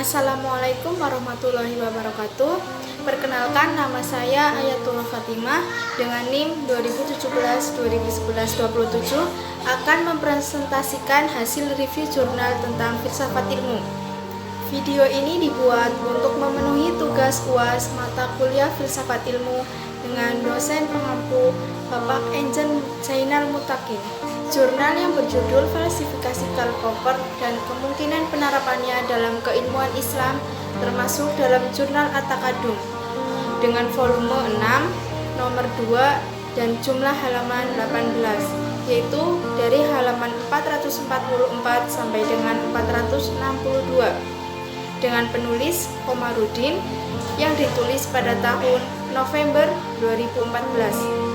Assalamualaikum warahmatullahi wabarakatuh. Perkenalkan, nama saya Ayatullah Fatimah dengan NIM 2017-2011-27 akan mempresentasikan hasil review jurnal tentang filsafat ilmu. Video ini dibuat untuk memenuhi tugas UAS mata kuliah filsafat ilmu dengan dosen pengampu Bapak Enjen Zainal Mutakin. Jurnal yang berjudul Falsifikasi Karl Popper dan Kemungkinan Penerapannya dalam Keilmuan Islam termasuk dalam Jurnal At-Taqadum dengan volume 6, nomor 2, dan jumlah halaman 18, yaitu dari halaman 444 sampai dengan 462 dengan penulis Komarudin yang ditulis pada tahun November 2014.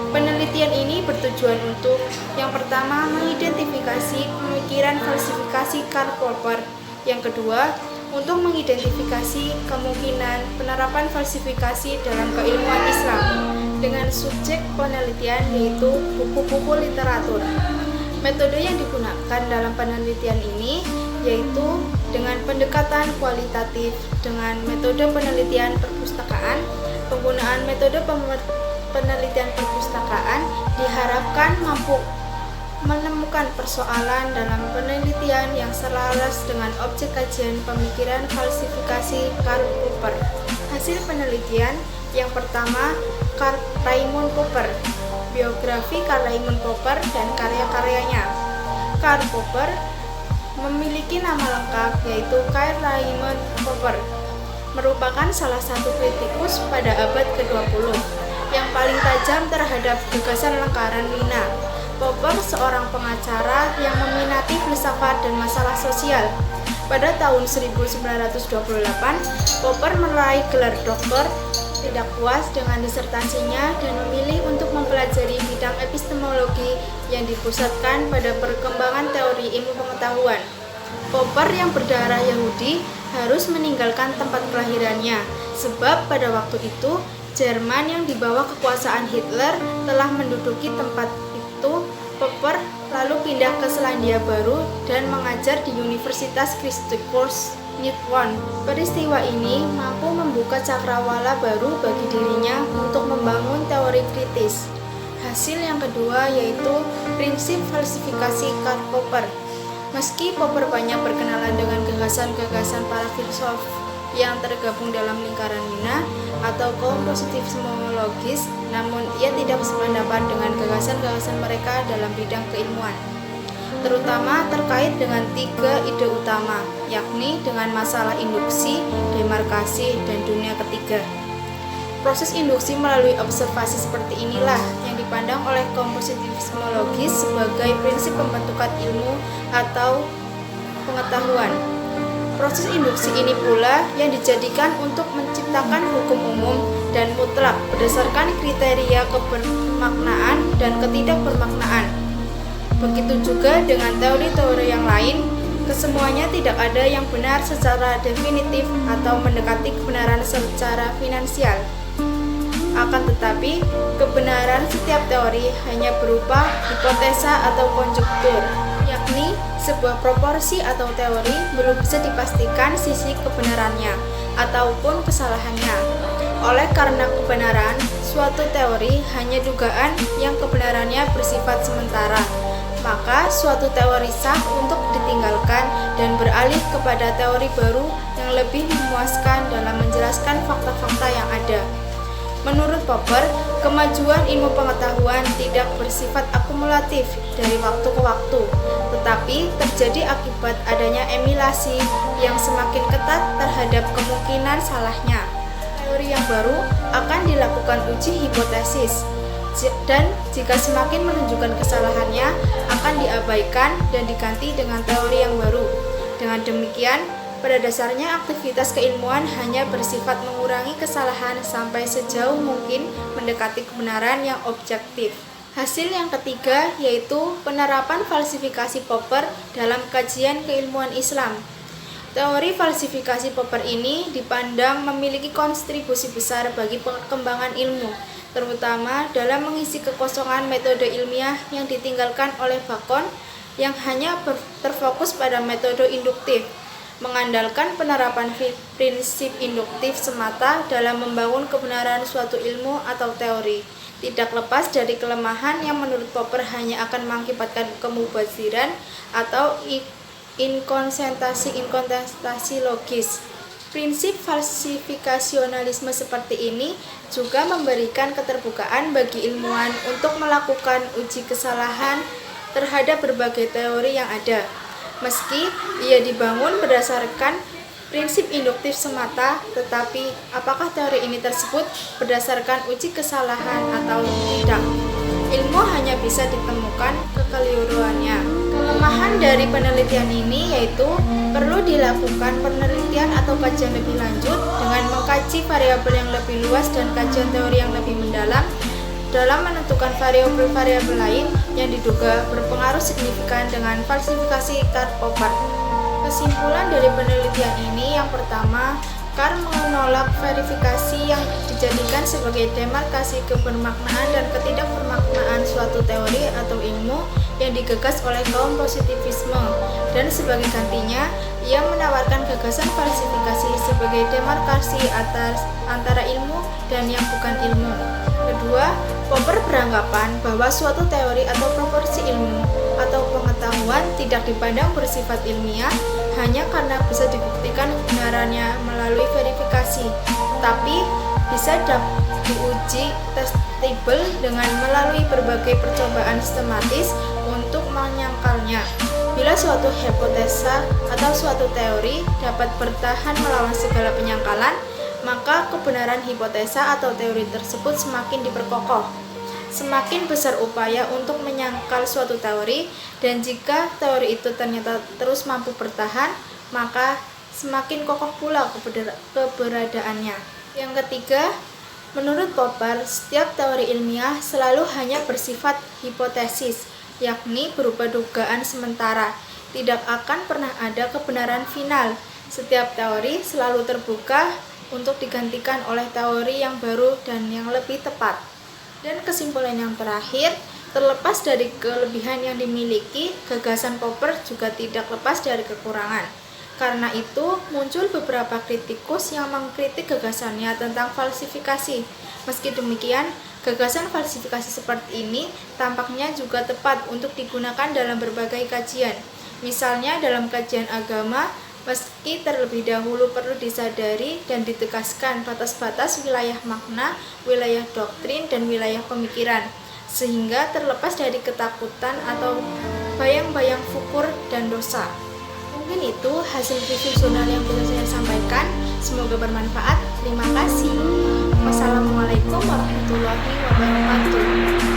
Penelitian ini bertujuan untuk yang pertama mengidentifikasi pemikiran falsifikasi Karl Popper, yang kedua untuk mengidentifikasi kemungkinan penerapan falsifikasi dalam keilmuan Islam dengan subjek penelitian yaitu buku-buku literatur. Metode yang digunakan dalam penelitian ini yaitu dengan pendekatan kualitatif dengan metode penelitian perpustakaan. Penggunaan metode penelitian perpustakaan diharapkan mampu menemukan persoalan dalam penelitian yang selaras dengan objek kajian pemikiran falsifikasi Karl Popper. Hasil penelitian yang pertama, Karl Raimund Popper. Biografi Karl Raimund Popper dan karya-karyanya. Karl Popper memiliki nama lengkap yaitu Karl Raimund Popper, merupakan salah satu kritikus pada abad ke-20 yang paling tajam terhadap gagasan lingkaran Wina. Popper seorang pengacara yang meminati filsafat dan masalah sosial. Pada tahun 1928, Popper meraih gelar doktor, tidak puas dengan disertasinya dan memilih untuk mempelajari bidang epistemologi yang dipusatkan pada perkembangan teori ilmu pengetahuan. Popper yang berdarah Yahudi harus meninggalkan tempat kelahirannya, sebab pada waktu itu Jerman yang di bawah kekuasaan Hitler telah menduduki tempat itu. Popper lalu pindah ke Selandia Baru dan mengajar di Universitas Christchurch, Newfoundland. Peristiwa ini mampu membuka cakrawala baru bagi dirinya untuk membangun teori kritis. Hasil yang kedua yaitu prinsip falsifikasi Karl Popper. Meski Popper banyak berkenalan dengan gagasan-gagasan para filsuf yang tergabung dalam lingkaran Wina atau kaum positivismologis, namun ia tidak sependapat dengan gagasan-gagasan mereka dalam bidang keilmuan, terutama terkait dengan tiga ide utama, yakni dengan masalah induksi, demarkasi, dan dunia ketiga. Proses induksi melalui observasi seperti inilah yang dipandang oleh kaum positivismologis sebagai prinsip pembentukan ilmu atau pengetahuan. Proses induksi ini pula yang dijadikan untuk menciptakan hukum umum dan mutlak berdasarkan kriteria kebermaknaan dan ketidakbermaknaan. Begitu juga dengan teori-teori yang lain, kesemuanya tidak ada yang benar secara definitif atau mendekati kebenaran secara finansial. Akan tetapi, kebenaran setiap teori hanya berupa hipotesa atau konjektur, yakni sebuah proporsi atau teori belum bisa dipastikan sisi kebenarannya ataupun kesalahannya. Oleh karena kebenaran suatu teori hanya dugaan yang kebenarannya bersifat sementara, maka suatu teori sah untuk ditinggalkan dan beralih kepada teori baru yang lebih memuaskan dalam menjelaskan fakta-fakta yang ada. Menurut Popper, kemajuan ilmu pengetahuan tidak bersifat akumulatif dari waktu ke waktu, tetapi terjadi akibat adanya emilasi yang semakin ketat terhadap kemungkinan salahnya. Teori yang baru akan dilakukan uji hipotesis, dan jika semakin menunjukkan kesalahannya, akan diabaikan dan diganti dengan teori yang baru. Dengan demikian, pada dasarnya aktivitas keilmuan hanya bersifat mengurangi kesalahan sampai sejauh mungkin mendekati kebenaran yang objektif. Hasil yang ketiga yaitu penerapan falsifikasi Popper dalam kajian keilmuan Islam. Teori falsifikasi Popper ini dipandang memiliki kontribusi besar bagi perkembangan ilmu, terutama dalam mengisi kekosongan metode ilmiah yang ditinggalkan oleh Bacon yang hanya terfokus pada metode induktif. mengandalkan penerapan prinsip induktif semata dalam membangun kebenaran suatu ilmu atau teori, tidak lepas dari kelemahan yang menurut Popper hanya akan mengakibatkan kemubaziran atau inkonsistensi logis. Prinsip falsifikasionalisme seperti ini juga memberikan keterbukaan bagi ilmuwan untuk melakukan uji kesalahan terhadap berbagai teori yang ada, meski ia dibangun berdasarkan prinsip induktif semata, tetapi apakah teori ini tersebut berdasarkan uji kesalahan atau tidak? Ilmu hanya bisa ditemukan kekeliruannya. Kelemahan dari penelitian ini yaitu perlu dilakukan penelitian atau kajian lebih lanjut dengan mengkaji variabel yang lebih luas dan kajian teori yang lebih mendalam dalam menentukan variabel-variabel lain yang diduga berpengaruh signifikan dengan falsifikasi Karl Popper. Kesimpulan dari penelitian ini yang pertama, Karl menolak verifikasi yang dijadikan sebagai demarkasi kebermaknaan dan ketidakbermaknaan suatu teori atau ilmu yang digagas oleh kaum positivisme, dan sebagai gantinya, ia menawarkan gagasan falsifikasi sebagai demarkasi antara ilmu dan yang bukan ilmu. Kedua, Popper beranggapan bahwa suatu teori atau proporsi ilmu atau pengetahuan tidak dipandang bersifat ilmiah hanya karena bisa dibuktikan kebenarannya melalui verifikasi, tapi bisa diuji testable dengan melalui berbagai percobaan sistematis untuk menyangkalnya. Bila suatu hipotesa atau suatu teori dapat bertahan melawan segala penyangkalan, maka kebenaran hipotesa atau teori tersebut semakin diperkokoh. Semakin besar upaya untuk menyangkal suatu teori, dan jika teori itu ternyata terus mampu bertahan, maka semakin kokoh pula keberadaannya. Yang ketiga, menurut Popper, setiap teori ilmiah selalu hanya bersifat hipotesis, yakni berupa dugaan sementara. Tidak akan pernah ada kebenaran final. Setiap teori selalu terbuka untuk digantikan oleh teori yang baru dan yang lebih tepat. Dan kesimpulan yang terakhir, terlepas dari kelebihan yang dimiliki, gagasan Popper juga tidak lepas dari kekurangan. Karena itu, muncul beberapa kritikus yang mengkritik gagasannya tentang falsifikasi. Meski demikian, gagasan falsifikasi seperti ini tampaknya juga tepat untuk digunakan dalam berbagai kajian. Misalnya dalam kajian agama, meski terlebih dahulu perlu disadari dan ditegaskan batas-batas wilayah makna, wilayah doktrin, dan wilayah pemikiran, sehingga terlepas dari ketakutan atau bayang-bayang fukur dan dosa. Mungkin itu hasil review jurnal yang bisa saya sampaikan. Semoga bermanfaat. Terima kasih. Wassalamualaikum warahmatullahi wabarakatuh.